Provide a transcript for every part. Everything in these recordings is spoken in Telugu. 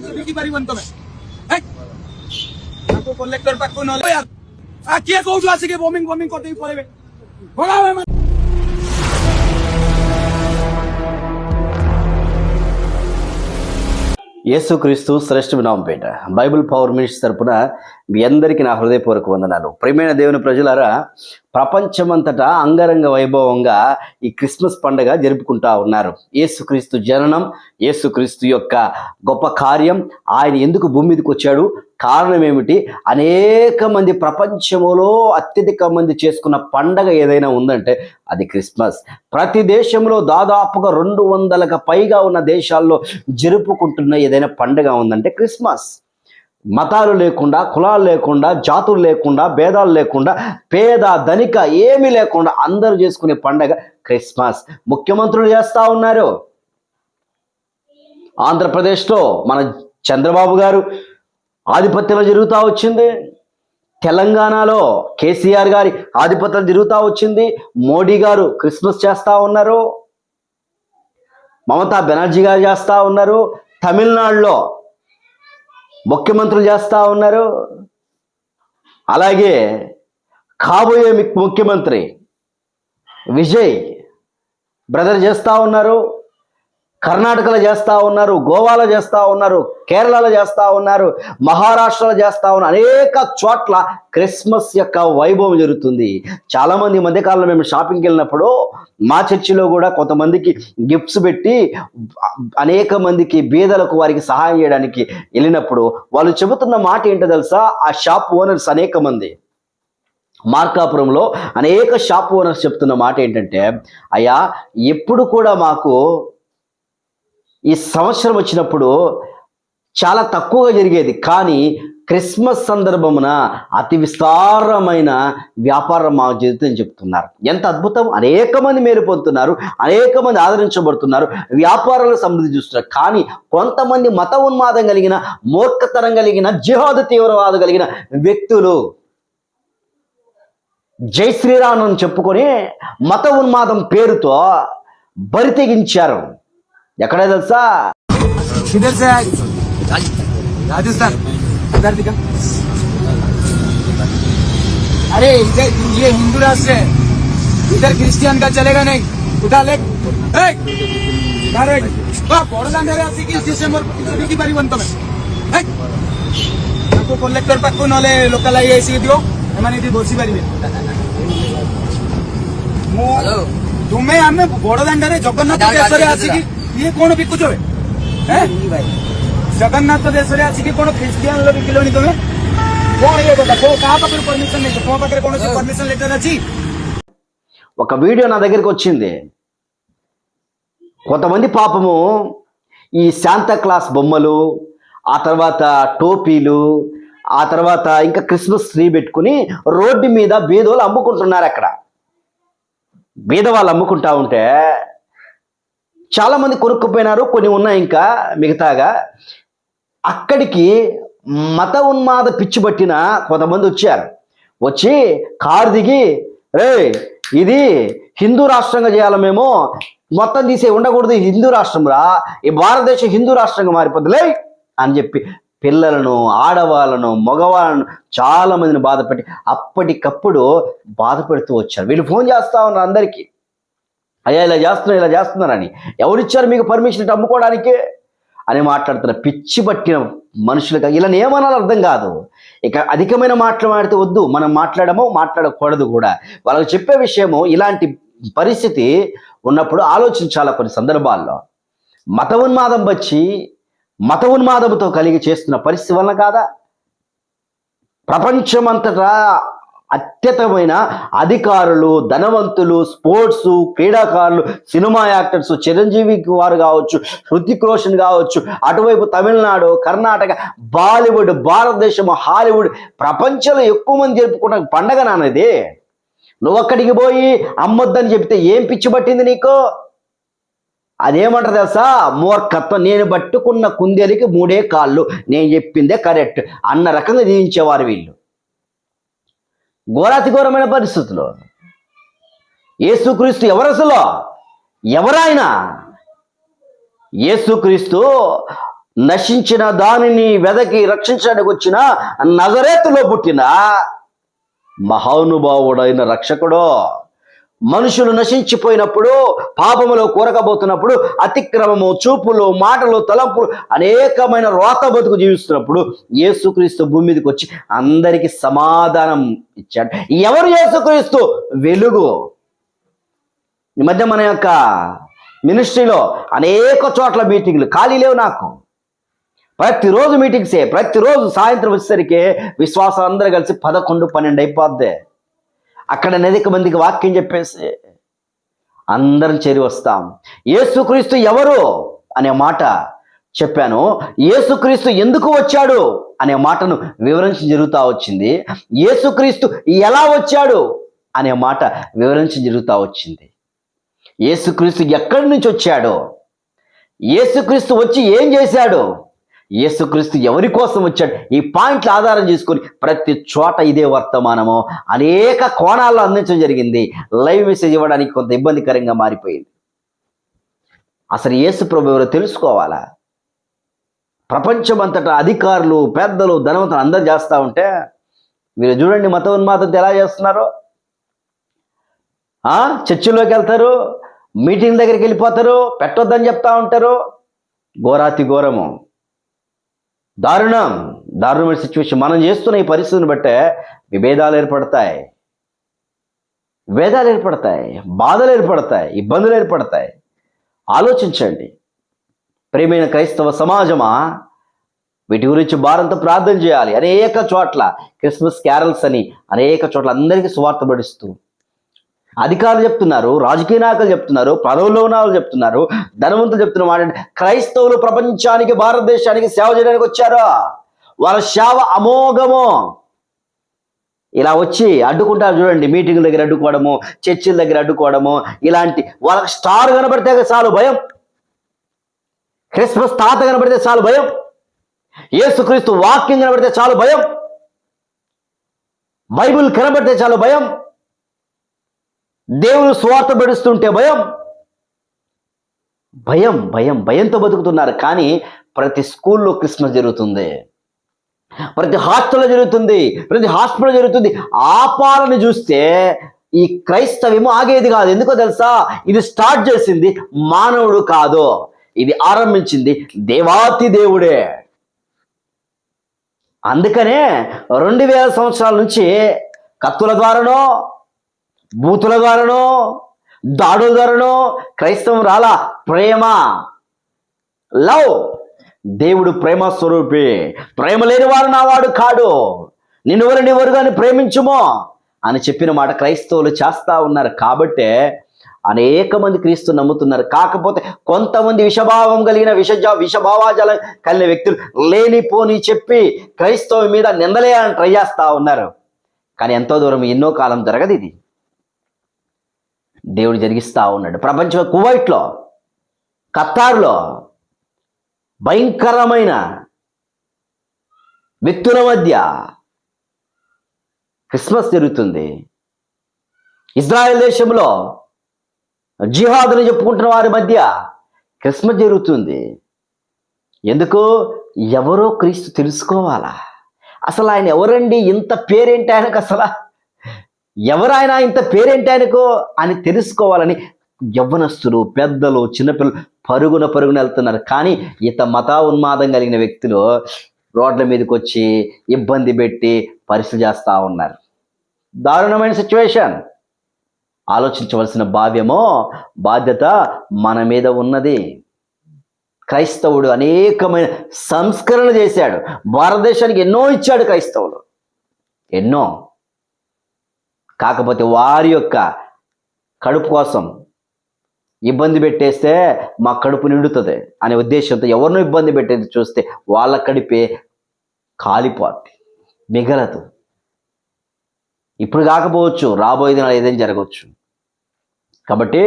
की बारी बनतो मैं आपको कलेक्टर पाक को नले यार आ के कहू आसिके बॉम्बिंग बॉम्बिंग करते पड़े भगावे मैं యేసుక్రీస్తు శ్రేష్ఠ నామముపేట బైబిల్ పవర్ మినిస్ట్రీ తరపున మీ అందరికీ నా హృదయపూర్వక వందనాలు. ప్రియమైన దేవుని ప్రజలారా, ప్రపంచమంతటా అంగరంగ వైభవంగా ఈ క్రిస్మస్ పండుగ జరుపుకుంటా ఉన్నారు. యేసుక్రీస్తు జననం, యేసుక్రీస్తు యొక్క గొప్ప కార్యం, ఆయన ఎందుకు భూమి మీదకి వచ్చాడు, కారణం ఏమిటి, అనేక మంది ప్రపంచంలో అత్యధిక మంది చేసుకున్న పండగ ఏదైనా ఉందంటే అది క్రిస్మస్. ప్రతి దేశంలో దాదాపుగా 200లకు పైగా ఉన్న దేశాల్లో జరుపుకుంటున్న ఏదైనా పండుగ ఉందంటే క్రిస్మస్. మతాలు లేకుండా, కులాలు లేకుండా, జాతులు లేకుండా, భేదాలు లేకుండా, పేద ధనిక ఏమీ లేకుండా అందరూ చేసుకునే పండగ క్రిస్మస్. ముఖ్యమంత్రులు చేస్తూ ఉన్నారు. ఆంధ్రప్రదేశ్లో మన చంద్రబాబు గారు ఆధిపత్యంలో జరుగుతూ వచ్చింది. తెలంగాణలో కేసీఆర్ గారి ఆధిపత్యం జరుగుతూ వచ్చింది. మోడీ గారు క్రిస్మస్ చేస్తూ ఉన్నారు. మమతా బెనర్జీ గారు చేస్తూ ఉన్నారు. తమిళనాడులో ముఖ్యమంత్రులు చేస్తూ ఉన్నారు. అలాగే కాబోయే ముఖ్యమంత్రి విజయ్ బ్రదర్ చేస్తూ ఉన్నారు. కర్ణాటకలో చేస్తూ ఉన్నారు, గోవాలో చేస్తూ ఉన్నారు, కేరళలో చేస్తూ ఉన్నారు, మహారాష్ట్రలో చేస్తూ ఉన్నారు. అనేక చోట్ల క్రిస్మస్ యొక్క వైభవం జరుగుతుంది. చాలామంది ఈ మధ్యకాలంలో మేము షాపింగ్కి వెళ్ళినప్పుడు మా చర్చిలో కూడా కొంతమందికి గిఫ్ట్స్ పెట్టి అనేక మందికి బీదలకు వారికి సహాయం చేయడానికి వెళ్ళినప్పుడు వాళ్ళు చెబుతున్న మాట ఏంటో తెలుసా? ఆ షాప్ ఓనర్స్ అనేక మంది మార్కాపురంలో అనేక షాప్ ఓనర్స్ చెప్తున్న మాట ఏంటంటే, అయ్యా ఎప్పుడు కూడా మాకు ఈ సంవత్సరం వచ్చినప్పుడు చాలా తక్కువగా జరిగేది, కానీ క్రిస్మస్ సందర్భమున అతి విస్తారమైన వ్యాపారం మా జీవితం చెప్తున్నారు. ఎంత అద్భుతం! అనేక మంది మేలు పొందుతున్నారు, అనేక మంది ఆదరించబడుతున్నారు, వ్యాపారాలు సమృద్ధి చూస్తున్నారు. కానీ కొంతమంది మత ఉన్మాదం కలిగిన, మూర్ఖతరం కలిగిన, జిహాదు తీవ్రవాదం కలిగిన వ్యక్తులు జై శ్రీరామ్ అని చెప్పుకొని మత ఉన్మాదం పేరుతో బరి తెగించారు. ఎక్కడ తెలుసా? किधर से आए? राजस्थान. इधर दिखा. अरे इधर ये हिंदू राष्ट्र है, इधर क्रिश्चियन का चलेगा नहीं. उठा ले. डिसेंबर की बारी बनता मैं आपको कलेक्टर पाक को नले लोकल आई ऐसी दियो एमाने दी बोसी बारी में तुम्हें हमें बड़दांडरे जगन्नाथ देशरे आसिकी ये कौन बिकुच जगन्नाथ देशरे आसिकी कौन ख्रिस्टियन लो बिकिलोनी तुम्हें कौन ये बता को कहां पाकर परमिशन नहीं तो पाकर कौन से परमिशन लेटर अछि. ఒక వీడియో నా దగ్గరికి వచ్చింది. కొంతమంది పాపము ఈ శాంతా క్లాస్ బొమ్మలు, ఆ తర్వాత టోపీలు, ఆ తర్వాత ఇంకా క్రిస్మస్ ట్రీ పెట్టుకుని రోడ్డు మీద బీదోళ్ళు అమ్ముకుంటున్నారు. అక్కడ బీదవాళ్ళు అమ్ముకుంటా ఉంటే చాలామంది కొనుక్కుపోయినారు, కొన్ని ఉన్నాయి ఇంకా మిగతాగా. అక్కడికి మత ఉన్మాద పిచ్చి పట్టిన కొంతమంది వచ్చారు. వచ్చి కారు దిగి, రే ఇది హిందూ రాష్ట్రంగా చేయాలి, మేము మొత్తం తీసే ఉండకూడదు, హిందూ రాష్ట్రం రా, ఈ భారతదేశం హిందూ రాష్ట్రంగా మారిపోద్దులే అని చెప్పి పిల్లలను, ఆడవాళ్ళను, మగవాళ్ళను చాలా మందిని బాధపెట్టి అప్పటికప్పుడు బాధ పెడుతూ వచ్చారు. వీళ్ళు ఫోన్ చేస్తూ ఉన్నారు అందరికీ, అయ్యా ఇలా చేస్తున్నారని. ఎవరిచ్చారు మీకు పర్మిషన్ అమ్ముకోవడానికి అని మాట్లాడుతున్న పిచ్చి పట్టిన మనుషులుగా. ఇలా ఏమనాలో అర్థం కాదు. ఇక అధికమైన మాట్లాడితే వద్దు, మనం మాట్లాడకూడదు కూడా. వాళ్ళకి చెప్పే విషయము, ఇలాంటి పరిస్థితి ఉన్నప్పుడు ఆలోచించాలి. కొన్ని సందర్భాల్లో మత ఉన్మాదం వచ్చి మత ఉన్మాదంతో కలిగి చేస్తున్న పరిస్థితి వలన కాదా? ప్రపంచమంతటా అత్యతమైన అధికారులు, ధనవంతులు, స్పోర్ట్స్, క్రీడాకారులు, సినిమా యాక్టర్స్, చిరంజీవి వారు కావచ్చు, హృతిక్ రోషన్ కావచ్చు, అటువైపు తమిళనాడు, కర్ణాటక, బాలీవుడ్, భారతదేశం, హాలీవుడ్, ప్రపంచంలో ఎక్కువ మంది జరుపుకున్న పండగ నాన్నది. నువ్వు అక్కడికి పోయి అమ్మొద్దని చెప్తే ఏం పిచ్చి పట్టింది నీకు? అదేమంటారు తెలుసా? మూర్ఖత్వం. నేను పట్టుకున్న కుందేలికి 3 కాళ్ళు, నేను చెప్పిందే కరెక్ట్ అన్న రకంగా జీవించేవారు వీళ్ళు. ఘోరాతి ఘోరమైన పరిస్థితులు. యేసుక్రీస్తు ఎవరసలో? ఎవరాయన? యేసుక్రీస్తు నశించిన దానిని వెదకి రక్షించడానికి వచ్చిన నజరేతులో పుట్టిన మహానుభావుడైన రక్షకుడు. మనుషులు నశించిపోయినప్పుడు, పాపములో కూరకబోతున్నప్పుడు, అతిక్రమము, చూపులు, మాటలు, తలంపులు, అనేకమైన రోత బతుకు జీవిస్తున్నప్పుడు యేసుక్రీస్తు భూమి మీదకి వచ్చి అందరికీ సమాధానం ఇచ్చాడు. ఎవరు యేసుక్రీస్తు? వెలుగు. ఈ మధ్య మన యొక్క మినిస్ట్రీలో అనేక చోట్ల మీటింగ్లు ఖాళీ లేవు. నాకు ప్రతిరోజు మీటింగ్సే. ప్రతిరోజు సాయంత్రం వచ్చేసరికి విశ్వాసం అందరూ కలిసి 11-12 అయిపోద్ది. అక్కడ అనేక మందికి వాక్యం చెప్పేసి అందరం చేరి వస్తాం. యేసుక్రీస్తు ఎవరు అనే మాట చెప్పాను. యేసుక్రీస్తు ఎందుకు వచ్చాడు అనే మాటను వివరించి జరుగుతూ వచ్చింది. యేసుక్రీస్తు ఎలా వచ్చాడు అనే మాట వివరించి జరుగుతూ వచ్చింది. యేసుక్రీస్తు ఎక్కడి నుంచి వచ్చాడు, యేసుక్రీస్తు వచ్చి ఏం చేశాడు, యేసుక్రీస్తు ఎవరి కోసం వచ్చాడు, ఈ పాయింట్లు ఆధారం చేసుకొని ప్రతి చోట ఇదే వర్తమానము అనేక కోణాల్లో అందించడం జరిగింది. లైవ్ మెసేజ్ ఇవ్వడానికి కొంత ఇబ్బందికరంగా మారిపోయింది. అసలు యేసు ప్రభు ఎవరో తెలుసుకోవాలా? ప్రపంచమంతటా అధికారులు, పెద్దలు, ధనవంతులు అందరు చేస్తూ ఉంటే మీరు చూడండి మత ఉన్మాదంతో ఎలా చేస్తున్నారో. చర్చిలోకి వెళ్తారు, మీటింగ్ దగ్గరికి వెళ్ళిపోతారు, పెట్టొద్దని చెప్తా ఉంటారు. ఘోరాతి ఘోరము, దారుణమైన సిచ్యువేషన్. మనం చేస్తున్న ఈ పరిస్థితిని బట్టే విభేదాలు ఏర్పడతాయి, బాధలు ఏర్పడతాయి, ఇబ్బందులు ఏర్పడతాయి. ఆలోచించండి ప్రియమైన క్రైస్తవ సమాజమా, వీటి గురించి భారంతో ప్రార్థన చేయాలి. అనేక చోట్ల క్రిస్మస్ క్యారల్స్ అని అనేక చోట్ల అందరికీ సువార్త పడిస్తూ అధికారులు చెప్తున్నారు, రాజకీయ నాయకులు చెప్తున్నారు, పదవుల్లో ఉన్న వాళ్ళు చెప్తున్నారు, ధనవంతులు చెప్తున్న మాట క్రైస్తవులు ప్రపంచానికి, భారతదేశానికి సేవ చేయడానికి వచ్చారు. వాళ్ళ సేవ అమోఘము. ఇలా వచ్చి అడ్డుకుంటారు చూడండి, మీటింగుల దగ్గర అడ్డుకోవడము, చర్చిల దగ్గర అడ్డుకోవడము, ఇలాంటి వాళ్ళకి స్టార్ కనబడితే చాలు భయం, క్రిస్మస్ తాత కనబడితే చాలు భయం, యేసుక్రీస్తు వాక్యం కనబడితే చాలు భయం, బైబిల్ కనబడితే చాలు భయం, దేవుడు స్వార్థ పడుస్తుంటే భయంతో బతుకుతున్నారు. కానీ ప్రతి స్కూల్లో క్రిస్మస్ జరుగుతుంది, ప్రతి హాస్టల్లో జరుగుతుంది, ప్రతి హాస్పిటల్ జరుగుతుంది. ఆపాలని చూస్తే ఈ క్రైస్తవ్యము ఆగేది కాదు. ఎందుకో తెలుసా? ఇది స్టార్ట్ చేసింది మానవుడు కాదు, ఇది ఆరంభించింది దేవాతి దేవుడే. అందుకనే 2000 సంవత్సరాల నుంచి కత్తుల ద్వారానో, బూతుల ద్వారానో, దాడుల ద్వారానో క్రైస్తవం రాలా. ప్రేమ, లవ్. దేవుడు ప్రేమ స్వరూపి. ప్రేమ లేని వాడు నా వాడు కాడు, నిన్నెవరు కానీ ప్రేమించుమో అని చెప్పిన మాట క్రైస్తవులు చేస్తా ఉన్నారు. కాబట్టే అనేక మంది క్రీస్తు నమ్ముతున్నారు. కాకపోతే కొంతమంది విషభావం కలిగిన విషభావాజాలం కలిగిన వ్యక్తులు లేనిపోని చెప్పి క్రైస్తవం మీద నిందలేయాలని ట్రై చేస్తా ఉన్నారు. కానీ ఎంతో దూరం, ఎన్నో కాలం జరగదు. ఇది దేవుడు జరిగిస్తూ ఉన్నాడు. ప్రపంచం కువైట్లో, ఖతార్లో భయంకరమైన వ్యక్తుల మధ్య క్రిస్మస్ జరుగుతుంది. ఇజ్రాయెల్ దేశంలో జిహాద్ అని చెప్పుకుంటున్న వారి మధ్య క్రిస్మస్ జరుగుతుంది. ఎందుకు? ఎవరో క్రీస్తు తెలుసుకోవాలా. అసలు ఆయన ఎవరండి, ఇంత పేరేంటి ఆయనకు, అసలు ఎవరైనా ఇంత పేరేంటి ఆయనకు అని తెలుసుకోవాలని యవ్వనస్తులు, పెద్దలు, చిన్నపిల్లలు పరుగున వెళ్తున్నారు. కానీ మత ఉన్మాదం కలిగిన వ్యక్తులు రోడ్ల మీదకి వచ్చి ఇబ్బంది పెట్టి పరిస్థితి చేస్తూ ఉన్నారు. దారుణమైన సిచ్యువేషన్. ఆలోచించవలసిన బాధ్యత మన మీద ఉన్నది. క్రైస్తవుడు అనేకమైన సంస్కరణలు చేశాడు. భారతదేశానికి ఎన్నో ఇచ్చాడు క్రైస్తవులు, ఎన్నో. కాకపోతే వారి యొక్క కడుపు కోసం ఇబ్బంది పెట్టేస్తే మా కడుపు నిండుతుంది అనే ఉద్దేశంతో ఎవరినో ఇబ్బంది పెట్టేది చూస్తే వాళ్ళ కడిపే కాలిపోద్ది, మిగలదు. ఇప్పుడు కాకపోవచ్చు, రాబోయే దినాలు ఏదైనా జరగవచ్చు. కాబట్టి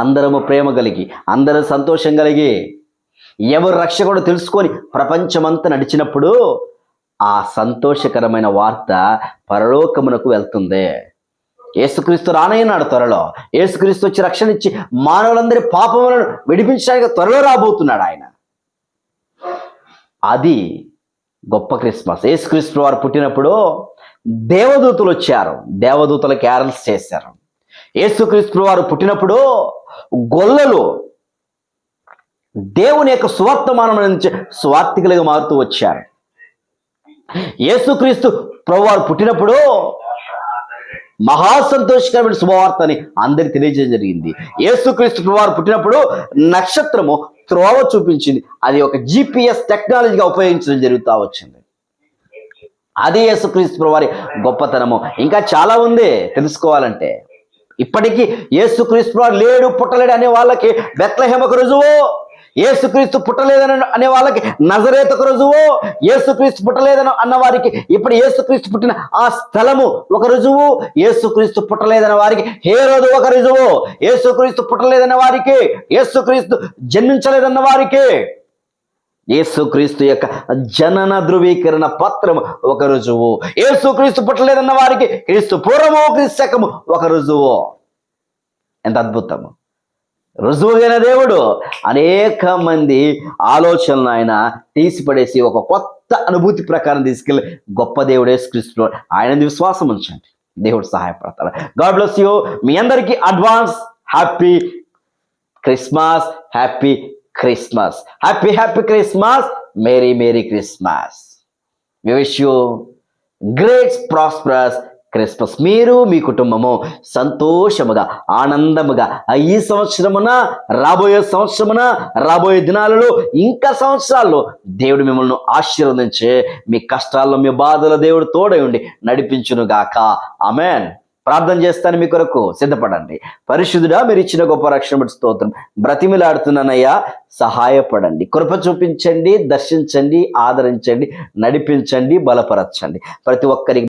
అందరము ప్రేమ కలిగి, అందరూ సంతోషం కలిగి, ఎవరు రక్షకుడు తెలుసుకొని ప్రపంచమంతా నడిచినప్పుడు ఆ సంతోషకరమైన వార్త పరలోకమునకు వెళ్తుంది. యేసుక్రీస్తు రానయ్యన్నాడు త్వరలో. యేసుక్రీస్తు వచ్చి రక్షణ ఇచ్చి మానవులందరి పాపములను విడిపించడానికి త్వరలో రాబోతున్నాడు ఆయన. అది గొప్ప క్రిస్మస్. యేసుక్రీస్తు వారు పుట్టినప్పుడు దేవదూతలు వచ్చారు, దేవదూతల క్యారల్స్ చేశారు. యేసుక్రీస్తు వారు పుట్టినప్పుడు గొల్లలు దేవుని యొక్క సువర్తమానం నుంచి స్వార్థికులుగా మారుతూ వచ్చారు. యేసుక్రీస్తు ప్రభువారు పుట్టినప్పుడు మహా సంతోషకరమైన శుభవార్తని అందరికి తెలియజేయడం జరిగింది. యేసుక్రీస్తు ప్రభువారు పుట్టినప్పుడు నక్షత్రము త్రోవ చూపించింది. అది ఒక GPS టెక్నాలజీగా ఉపయోగించడం జరుగుతూ వచ్చింది. అది యేసుక్రీస్తు ప్రభువారి గొప్పతనము. ఇంకా చాలా ఉంది తెలుసుకోవాలంటే. ఇప్పటికీ యేసుక్రీస్తు వారు లేడు, పుట్టలేడు అనే వాళ్ళకి బెత్లెహేము ఒక రుజువు, యేసుక్రీస్తు పుట్టలేదని అనే వాళ్ళకి నజరేతు ఒక రుజువు, యేసుక్రీస్తు పుట్టలేదని అన్న వారికి ఇప్పుడు యేసుక్రీస్తు పుట్టిన ఆ స్థలము ఒక రుజువు, యేసుక్రీస్తు పుట్టలేదన్న వారికి హేరోదు ఒక రుజువు, యేసుక్రీస్తు పుట్టలేదన్న వారికి, యేసుక్రీస్తు జన్మించలేదన్న వారికి యేసుక్రీస్తు యొక్క జనన ధృవీకరణ పత్రము ఒక రుజువు, యేసుక్రీస్తు పుట్టలేదన్న వారికి క్రీస్తు పూర్వము క్రీస్తు శకము ఒక రుజువు. ఎంత అద్భుతము! రుజువుగైన దేవుడు అనేక మంది ఆలోచనలు ఆయన తీసిపడేసి ఒక కొత్త అనుభూతి ప్రకారం తీసుకెళ్ళి గొప్ప దేవుడు యేసుక్రీస్తు. ఆయన విశ్వాసం ఉంచండి, దేవుడు సహాయపడతాడు. God bless you. మీ అందరికీ advance happy Christmas, happy Christmas, happy happy Christmas, merry merry Christmas. We wish you great prosperous Christmas. మీరు మీ కుటుంబము సంతోషముగా ఆనందముగా ఈ సంవత్సరమున, రాబోయే సంవత్సరమున, రాబోయే దినాలలో, ఇంకా సంవత్సరాల్లో దేవుడు మిమ్మల్ని ఆశీర్వదించి మీ కష్టాల్లో, మీ బాధల దేవుడు తోడై ఉండి నడిపించునుగాక. ఆమేన్. ప్రార్థన చేస్తాను, మీ కొరకు సిద్ధపడండి. పరిశుద్ధుడా, మీరు ఇచ్చిన గొప్ప రక్షణ బట్టి స్తోత్రం. బ్రతిమిలాడుతున్నానయ్యా, సహాయపడండి, కృప చూపించండి, దర్శించండి, ఆదరించండి, నడిపించండి, బలపరచండి. ప్రతి ఒక్కరికి